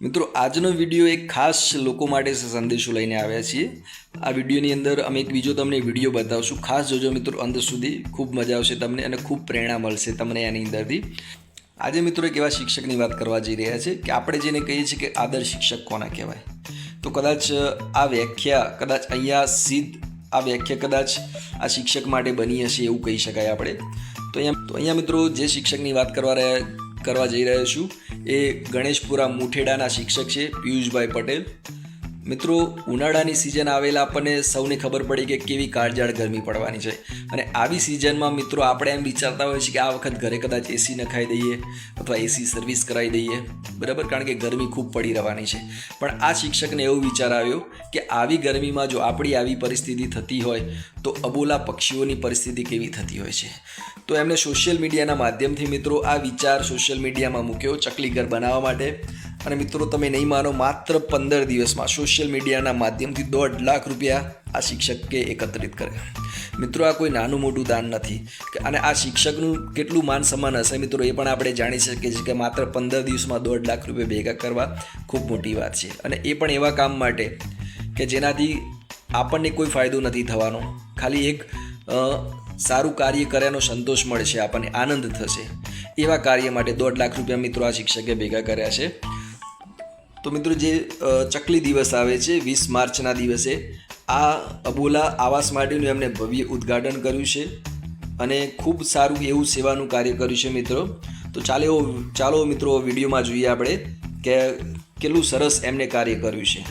મિત્રો આજનો વિડીયો એક ખાસ લોકો માટે સંદેશો લઈને આવ્યા છીએ। આ વિડીયોની અંદર અમે એક બીજો તમને વિડીયો બતાવશું। ખાસ જોજો મિત્રો અંત સુધી, ખૂબ મજા આવશે તમને અને ખૂબ પ્રેરણા મળશે તમને આની અંદરથી। આજે મિત્રો એક એવા શિક્ષકની વાત કરવા જઈ રહ્યા છે કે આપણે જેને કહીએ છીએ કે આદર્શ શિક્ષક કોને કહેવાય। તો કદાચ આ વ્યાખ્યા કદાચ આ વ્યાખ્યા કદાચ આ શિક્ષક માટે બની હશે એવું કહી શકાય આપણે। તો અહીંયા મિત્રો જે શિક્ષકની વાત કરવા જઈ રહ્યો છું એ ગણેશપુરા મુઠેડાના શિક્ષક છે પિયુષભાઈ પટેલ। મિત્રો ઉનાળાની સિઝન આવેલા આપણને સૌને ખબર પડી કે કેવી કાળઝાળ ગરમી પડવાની છે અને આવી સિઝનમાં મિત્રો આપણે એમ વિચારતા હોઈએ છીએ કે આ વખત ઘરે કદાચ એસી નખાઈ દઈએ અથવા એસી સર્વિસ કરાવી દઈએ, બરાબર, કારણ કે ગરમી ખૂબ પડી રહેવાની છે। પણ આ શિક્ષકને એવો વિચાર આવ્યો કે આવી ગરમીમાં જો આપણી આવી પરિસ્થિતિ થતી હોય તો અબોલા પક્ષીઓની પરિસ્થિતિ કેવી થતી હોય છે। તો એમણે સોશિયલ મીડિયાના માધ્યમથી મિત્રો આ વિચાર સોશિયલ મીડિયામાં મૂક્યો ચકલી ઘર બનાવવા માટે। અને મિત્રો તમે નહીં માનો, માત્ર 15 દિવસમાં સોશિયલ મીડિયાના માધ્યમથી 1.5 લાખ રૂપિયા આ શિક્ષકે એકત્રિત કર્યા। મિત્રો આ કોઈ નાનું મોટું દાન નથી અને આ શિક્ષકનું કેટલું માન સન્માન હશે મિત્રો એ પણ આપણે જાણી શકીએ છીએ કે માત્ર 15 દિવસમાં 1.5 લાખ રૂપિયા ભેગા કરવા ખૂબ મોટી વાત છે। અને એ પણ એવા કામ માટે કે જેનાથી આપણને કોઈ ફાયદો નથી થવાનો, ખાલી એક સારું કાર્ય કર્યાનો સંતોષ મળશે, આપણને આનંદ થશે। એવા કાર્ય માટે 1.5 લાખ રૂપિયા મિત્રો આ શિક્ષકે ભેગા કર્યા છે। તો મિત્રો જે ચકલી દિવસ આવે છે 20 માર્ચના દિવસે આ અબોલા આવાસ માટેનું એમણે ભવ્ય ઉદ્ઘાટન કર્યું છે અને ખૂબ સારું એવું સેવાનું કાર્ય કર્યું છે મિત્રો। તો ચાલો મિત્રો વિડીયોમાં જોઈએ આપણે કે કેટલું સરસ એમણે કાર્ય કર્યું છે।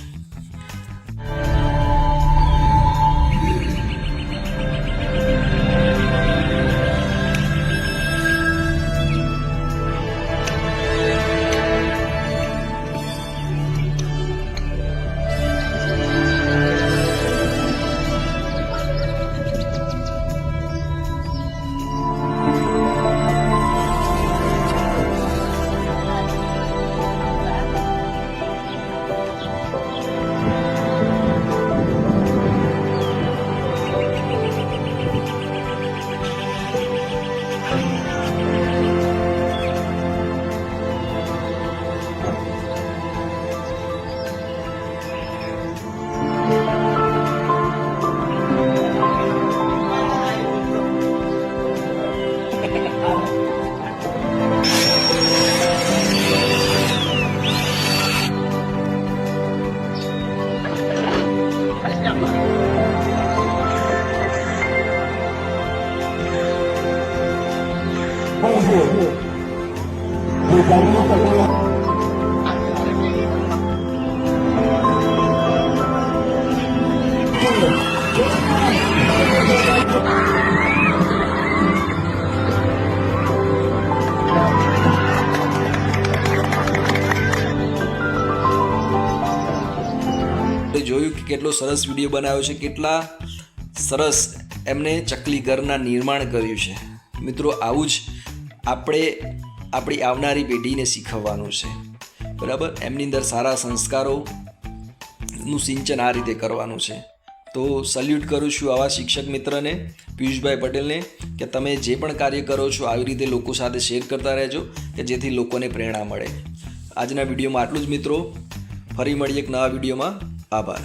જોયું કે કેટલો સરસ વિડીયો બનાવ્યો છે, કેટલા સરસ એમને ચકલી ઘરના નિર્માણ કર્યું છે। મિત્રો આવું જ આપણે આપણી આવનારી પેઢીને શીખવવાનું છે, બરાબર। એમની અંદર સારા સંસ્કારોનું સિંચન આ રીતે કરવાનું છે। તો સલ્યુટ કરું છું આવા શિક્ષક મિત્રને પિયુષભાઈ પટેલને કે તમે જે પણ કાર્ય કરો છો આવી રીતે લોકો સાથે શેર કરતા રહેજો કે જેથી લોકોને પ્રેરણા મળે। આજના વિડીયોમાં આટલું જ મિત્રો, ફરી મળીએ એક નવા વિડીયોમાં। આભાર।